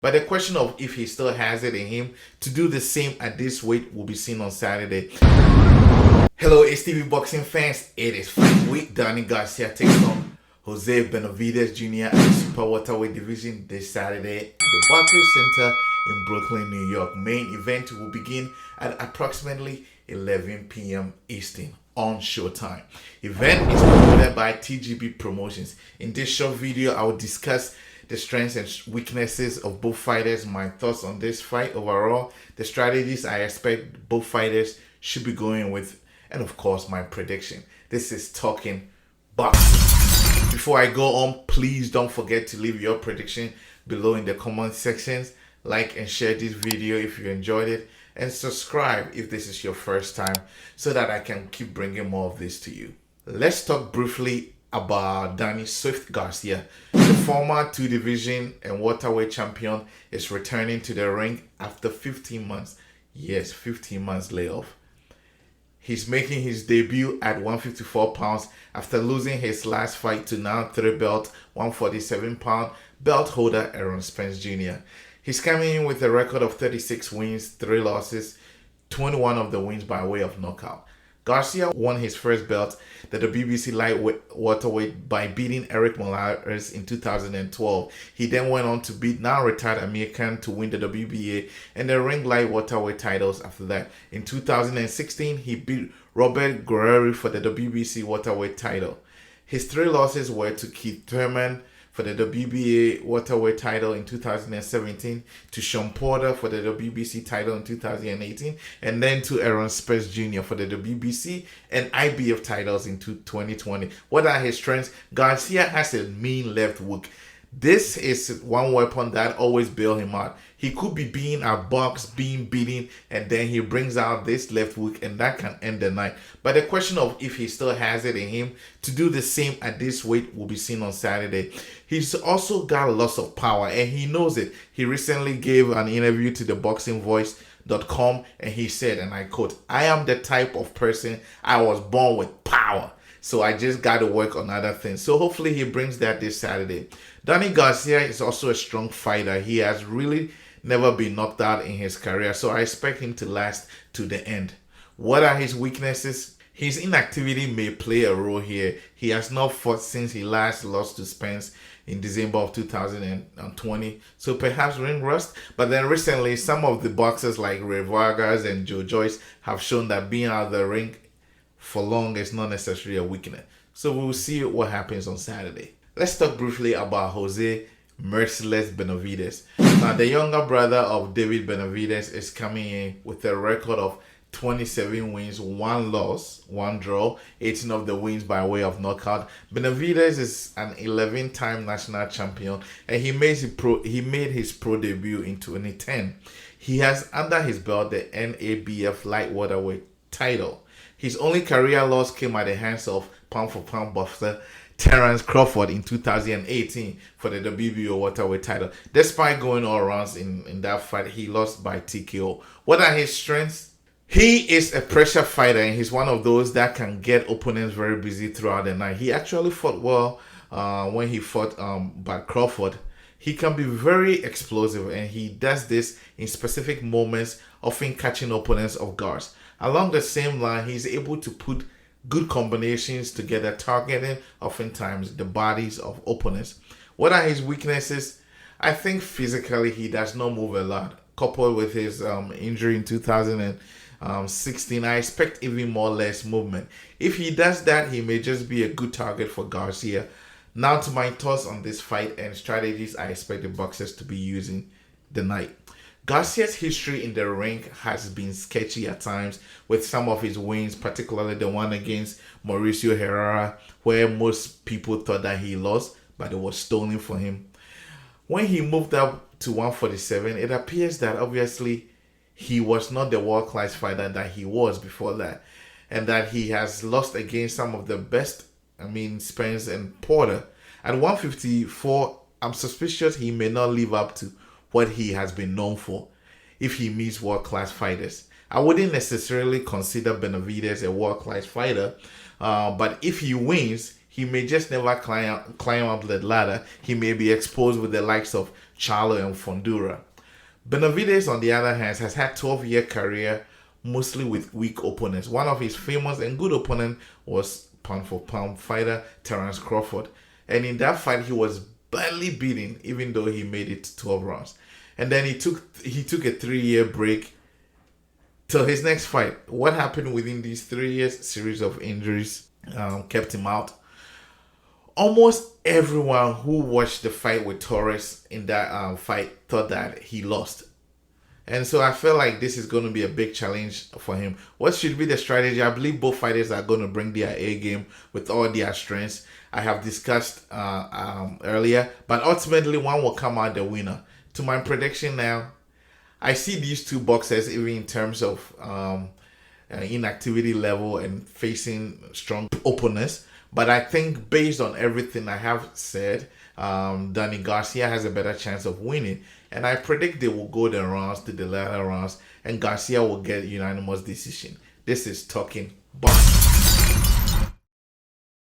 But the question of if he still has it in him to do the same at this weight will be seen on Saturday. Hello, HTV boxing fans. It is fight week. Garcia takes on Jose Benavidez Jr. at the super welterweight division this Saturday at the Barclays Center in Brooklyn, New York. Main event will begin at approximately 11 p.m. Eastern on Showtime. Event is promoted by TGB Promotions. In this short video, I will discuss the strengths and weaknesses of both fighters, my thoughts on this fight overall, the strategies I expect both fighters should be going with, and of course my prediction. This is Talking Boxing. Before I go on, please don't forget to leave your prediction below in the comment sections. Like and share this video if you enjoyed it, and subscribe if this is your first time so that I can keep bringing more of this to you. Let's talk briefly about Danny Swift Garcia. The former two-division and welterweight champion is returning to the ring after 15 months. Yes, 15 months layoff. He's making his debut at 154 pounds after losing his last fight to now three-belt 147-pound belt holder Aaron Spence Jr. He's coming in with a record of 36 wins, 3 losses, 21 of the wins by way of knockout. Garcia won his first belt, the WBC light welterweight, by beating Eric Morales in 2012. He then went on to beat now retired Amir Khan to win the WBA and the ring light welterweight titles after that. In 2016, he beat Robert Guerrero for the WBC welterweight title. His 3 losses were to Keith Thurman for the WBA welterweight title in 2017, to Sean Porter for the WBC title in 2018, and then to Aaron Spence Jr. for the WBC and IBF titles in 2020. What are his strengths? Garcia has a mean left hook. This is one weapon that always bail him out. He could be being outboxed, being beaten, and then he brings out this left hook, and that can end the night. But the question of if he still has it in him to do the same at this weight will be seen on Saturday. He's also got lots of power, and he knows it. He recently gave an interview to the boxingvoice.com, and he said, and I quote, "I am the type of person, I was born with power. So I just got to work on other things." So hopefully he brings that this Saturday. Danny Garcia is also a strong fighter. He has really never been knocked out in his career, so I expect him to last to the end. What are his weaknesses? His inactivity may play a role here. He has not fought since he last lost to Spence in December of 2020, so perhaps ring rust. But then recently, some of the boxers like Ray Vargas and Joe Joyce have shown that being out of the ring for long is not necessarily a weakness. So we will see what happens on Saturday. Let's talk briefly about Jose Merciless Benavidez. Now, the younger brother of David Benavidez is coming in with a record of 27 wins, 1 loss, 1 draw, 18 of the wins by way of knockout. Benavidez is an 11-time national champion, and he made his pro debut in 2010. He has under his belt the NABF light welterweight title. His only career loss came at the hands of pound-for-pound boxer Terence Crawford in 2018 for the WBO welterweight title. Despite going all rounds in that fight, he lost by TKO. What are his strengths? He is a pressure fighter, and he's one of those that can get opponents very busy throughout the night. He actually fought well when he fought by Crawford. He can be very explosive, and he does this in specific moments, often catching opponents off guard. Along the same line, he's able to put good combinations together, targeting oftentimes the bodies of opponents. What are his weaknesses? I think physically he does not move a lot. Coupled with his injury in 2016, I expect even more less movement. If he does that, he may just be a good target for Garcia. Now to my thoughts on this fight and strategies I expect the boxers to be using the night. Garcia's history in the ring has been sketchy at times, with some of his wins, particularly the one against Mauricio Herrera, where most people thought that he lost, but it was stolen for him. When he moved up to 147, it appears that obviously he was not the world-class fighter that he was before that, and that he has lost against some of the best, Spence and Porter. At 154, I'm suspicious he may not live up to what he has been known for if he meets world-class fighters. I wouldn't necessarily consider Benavidez a world-class fighter, but if he wins, He may just never climb up the ladder. He may be exposed with the likes of Charlo and Fondura. Benavidez, on the other hand, has had 12-year career mostly with weak opponents. One of his famous and good opponent was pound-for-pound fighter Terence Crawford. And in that fight, he was barely beaten, even though he made it 12 rounds. And then he took a 3-year break till his next fight. What happened within these 3 years? Series of injuries kept him out. Almost everyone who watched the fight with Torres in that fight thought that he lost. And so I feel like this is going to be a big challenge for him. What should be the strategy? I believe both fighters are going to bring their A game with all their strengths. I have discussed earlier. But ultimately, one will come out the winner. To my prediction now, I see these two boxers, even in terms of inactivity level and facing strong opponents. But I think based on everything I have said, Danny Garcia has a better chance of winning. And I predict they will go the rounds to the latter rounds and Garcia will get unanimous decision. This is Talking Boxing.